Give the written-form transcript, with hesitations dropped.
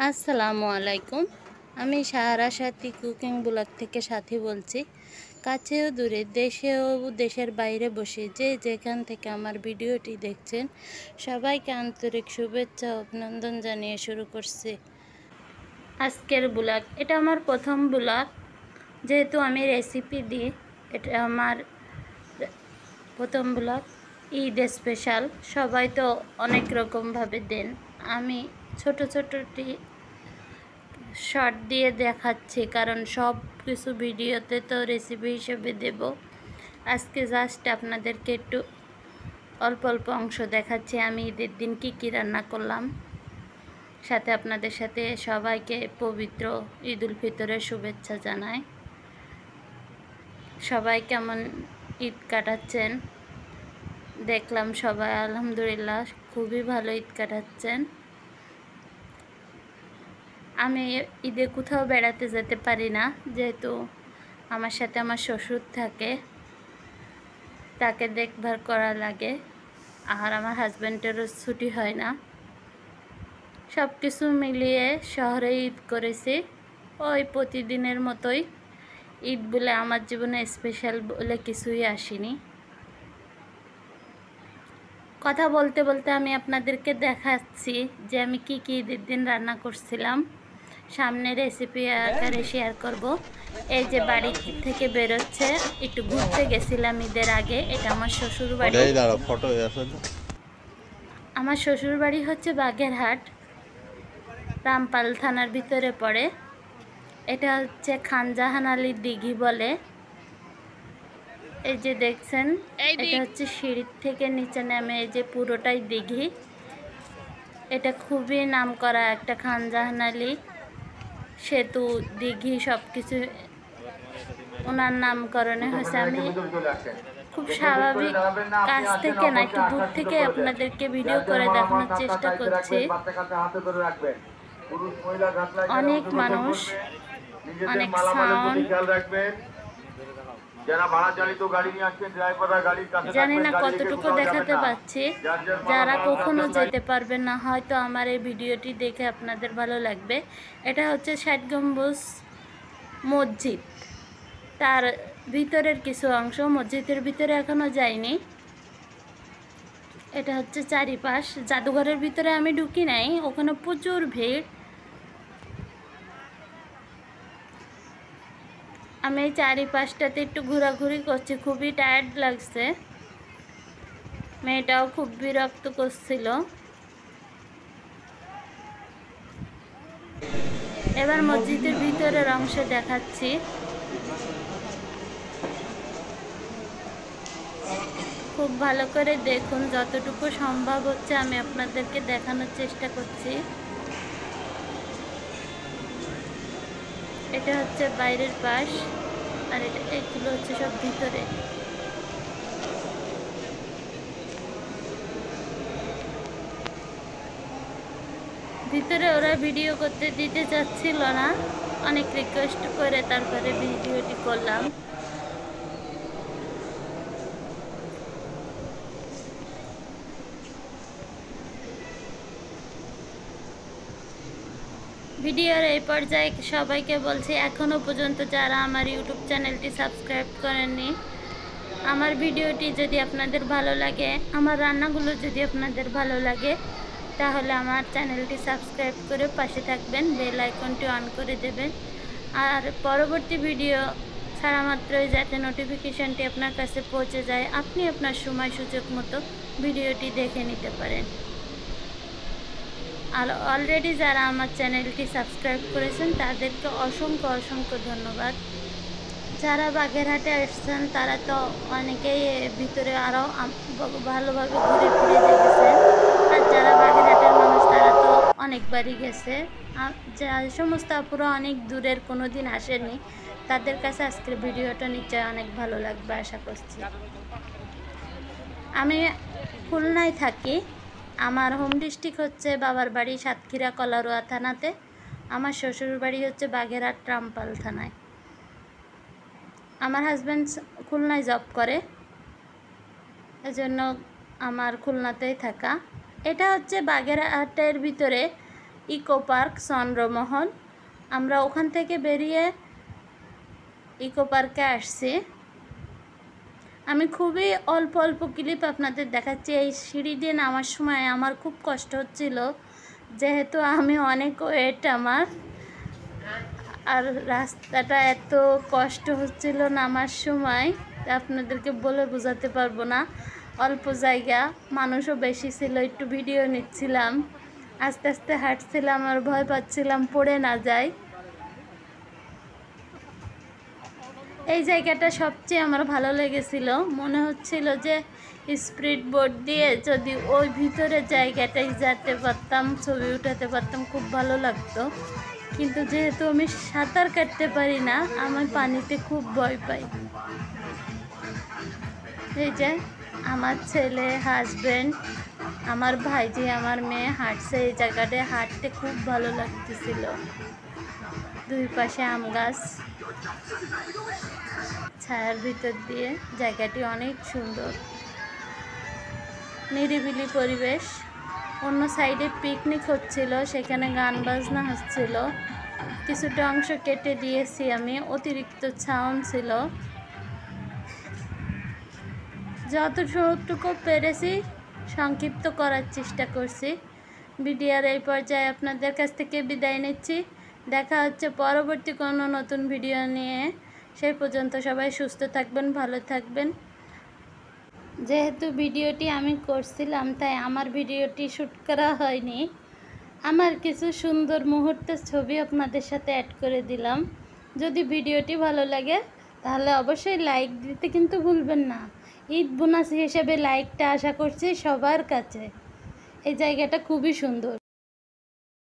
আসসালামু আলাইকুম। আমি সাহারা সাথী কুকিং ব্লগ থেকে সাথী বলছি। কাছেও দূরে, দেশেও দেশের বাইরে বসে যে যেখান থেকে আমার ভিডিওটি দেখছেন, সবাইকে আন্তরিক শুভেচ্ছা ও অভিনন্দন জানিয়ে শুরু করছি আজকের ব্লগ। এটা আমার প্রথম ব্লগ, যেহেতু আমি রেসিপি দিই। এটা আমার প্রথম ব্লগ, ঈদ স্পেশাল। সবাই তো অনেক রকমভাবে দেন, আমি ছোট ছোটটি শর্ট দিয়ে দেখাচ্ছি, কারণ সব কিছু ভিডিওতে তো রেসিপি হিসেবে দেব। আজকে জাস্ট আপনাদেরকে একটু অল্প অল্প অংশ দেখাচ্ছি আমি ঈদের দিন কী কী রান্না করলাম। সাথে আপনাদের সাথে সবাইকে পবিত্র ঈদ উল ফিতরের শুভেচ্ছা জানাই। সবাই কেমন ঈদ কাটাচ্ছেন দেখলাম, সবাই আলহামদুলিল্লাহ খুবই ভালো ঈদ কাটাচ্ছেন। আমি ঈদে কোথাও বেড়াতে যেতে পারি না, যেহেতু আমার সাথে আমার শ্বশুর থাকে, তাকে দেখভাল করা লাগে, আর আমার হাজব্যান্ডেরও ছুটি হয় না। সব কিছু মিলিয়ে শহরে ঈদ করেছি, ওই প্রতিদিনের মতোই। ঈদ বলে আমার জীবনে স্পেশাল বলে কিছুই আসেনি। কথা বলতে বলতে আমি আপনাদেরকে দেখাচ্ছি যে আমি কি কি ঈদের দিন রান্না করছিলাম। সামনে রেসিপি আকারে শেয়ার করব। এই যে বাড়ি থেকে বেরোচ্ছে, একটু ঘুরতে গেছিলাম ঈদের আগে। এটা আমার শ্বশুর বাড়ি। আমার শ্বশুর বাড়ি হচ্ছে বাগেরহাট, রামপাল থানার ভিতরে পড়ে। এটা হচ্ছে খানজাহান আলীর দিঘি বলে। এই যে দেখছেন, এটা হচ্ছে সিঁড়ির থেকে নিচে নেমে এই যে পুরোটাই দিঘি। এটা খুবই নামকরা একটা খানজাহান আলী সেতু, দিঘি, সব কিছু ওনার নামকরণে হয়েছে। আমি খুব স্বাভাবিক কাছ থেকে না, একটু দূর থেকে আপনাদেরকে ভিডিও করে দেখানোর চেষ্টা করছি। অনেক মানুষ, অনেক সাউন্ড। জানি না কতটুকু দেখাতে পাচ্ছি। যারা কখনো যেতে পারবেন না, হয়তো আমার এই ভিডিওটি দেখে আপনাদের ভালো লাগবে। এটা হচ্ছে ৬০ গম্বুজ মসজিদ, তার ভিতরের কিছু অংশ। মসজিদের ভিতরে এখনো যাইনি। এটা হচ্ছে চারিপাশ। জাদুঘরের ভিতরে আমি ঢুকি নাই, ওখানে প্রচুর ভিড়। আমি এই চারিপাশটাতে একটু ঘোরাঘুরি করছি, খুবই টায়ার্ড লাগছে। মেয়েটাও খুব বিরক্ত করছিল। এবার মসজিদের ভিতরের অংশে দেখাচ্ছি। খুব ভালো করে দেখুন, যতটুকু সম্ভব হচ্ছে আমি আপনাদেরকে দেখানোর চেষ্টা করছি। এটা হচ্ছে বাইরের পাশ, আর এগুলো হচ্ছে সব ভিতরে। ভিতরে ওরা ভিডিও করতে দিতে চাচ্ছিল না, অনেক রিকোয়েস্ট করে তারপরে ভিডিওটি করলাম। ভিডিওর এই পর্যায়ে সবাইকে বলছি, এখনও পর্যন্ত যারা আমার ইউটিউব চ্যানেলটি সাবস্ক্রাইব করেননি, আমার ভিডিওটি যদি আপনাদের ভালো লাগে, আমার রান্নাগুলো যদি আপনাদের ভালো লাগে, তাহলে আমার চ্যানেলটি সাবস্ক্রাইব করে পাশে থাকবেন, বেল আইকনটি অন করে দেবেন, আর পরবর্তী ভিডিও ছাড়া মাত্রই যাতে নোটিফিকেশানটি আপনার কাছে পৌঁছে যায়, আপনি আপনার সময় সুযোগ মতো ভিডিওটি দেখে নিতে পারেন। আর অলরেডি যারা আমার চ্যানেলটি সাবস্ক্রাইব করেছেন তাদেরকে অসংখ্য অসংখ্য ধন্যবাদ। যারা বাগেরহাটে আসছেন তারা তো অনেকেই ভিতরে আরও ভালোভাবে ঘুরে ফিরে দেখেছেন, আর যারা বাগেরহাটের মানুষ তারা তো অনেকবারই গেছে। যে সমস্ত আপুরা অনেক দূরের, কোনো দিন আসেননি, তাদের কাছে আজকের ভিডিওটা নিশ্চয়ই অনেক ভালো লাগবে আশা করছি। আমি খুলনায় থাকি, আমার হোম ডিস্ট্রিক্ট হচ্ছে বাবার বাড়ি সাতক্ষীরা কলারোয়া থানাতে, আমার শ্বশুর বাড়ি হচ্ছে বাগেরহাট রামপাল থানায়। আমার হাজব্যান্ড খুলনায় জব করে, এজন্য আমার খুলনাতেই থাকা। এটা হচ্ছে বাগেরহাটের ভিতরে ইকো পার্ক চন্দ্রমোহন। আমরা ওখান থেকে বেরিয়ে ইকো পার্কে আসছি। আমি খুবই অল্প অল্প ক্লিপ আপনাদের দেখাচ্ছি। এই সিঁড়ি দিয়ে নামার সময় আমার খুব কষ্ট হচ্ছিল, যেহেতু আমি অনেক ওয়েট আমার, আর রাস্তাটা এত কষ্ট হচ্ছিল নামার সময় আপনাদেরকে বলে বোঝাতে পারবো না। অল্প জায়গা, মানুষও বেশি ছিল, একটু ভিডিও নিচ্ছিলাম, আস্তে আস্তে হাঁটছিলাম আর ভয় পাচ্ছিলাম পড়ে না যায়। এই জায়গাটা সবচেয়ে আমার ভালো লেগেছিল। মনে হচ্ছিল যে স্পিড বোট দিয়ে যদি ওই ভিতরের জায়গাটায় যেতে পারতাম, ছবি উঠাতে পারতাম, খুব ভালো লাগতো। কিন্তু যেহেতু আমি সাঁতার কাটতে পারি না, আমি পানিতে খুব ভয় পাই। এই যে আমার ছেলে, হাজব্যান্ড, আমার ভাইজি, আমার মেয়ে হাঁটছে। এই জায়গাটায় হাঁটতে খুব ভালো লাগতেছিল। দুই পাশে আম গাছ, ছায়ার ভিতর দিয়ে জায়গাটি অনেক সুন্দর, নিরিবিলি পরিবেশ। অন্য সাইডে পিকনিক হচ্ছিল, সেখানে গান বাজনা হচ্ছিল। কিছুটা অংশ কেটে দিয়েছি আমি, অতিরিক্ত সাউন্ড ছিল। যতটুকু পেরেছি সংক্ষিপ্ত করার চেষ্টা করছি। ভিডিওর এই পর্যায়ে আপনাদের কাছ থেকে বিদায় নিচ্ছি। দেখা হচ্ছে পরবর্তী কোনো নতুন ভিডিও নিয়ে। সেই পর্যন্ত সবাই সুস্থ থাকবেন, ভালো থাকবেন। যেহেতু ভিডিওটি আমি করছিলাম, তাই আমার ভিডিওটি শ্যুট করা হয়নি। আমার কিছু সুন্দর মুহূর্তের ছবি আপনাদের সাথে অ্যাড করে দিলাম। যদি ভিডিওটি ভালো লাগে তাহলে অবশ্যই লাইক দিতে কিন্তু ভুলবেন না। ঈদ বোনাস হিসেবে লাইকটা আশা করছি সবার কাছে। এই জায়গাটা খুবই সুন্দর।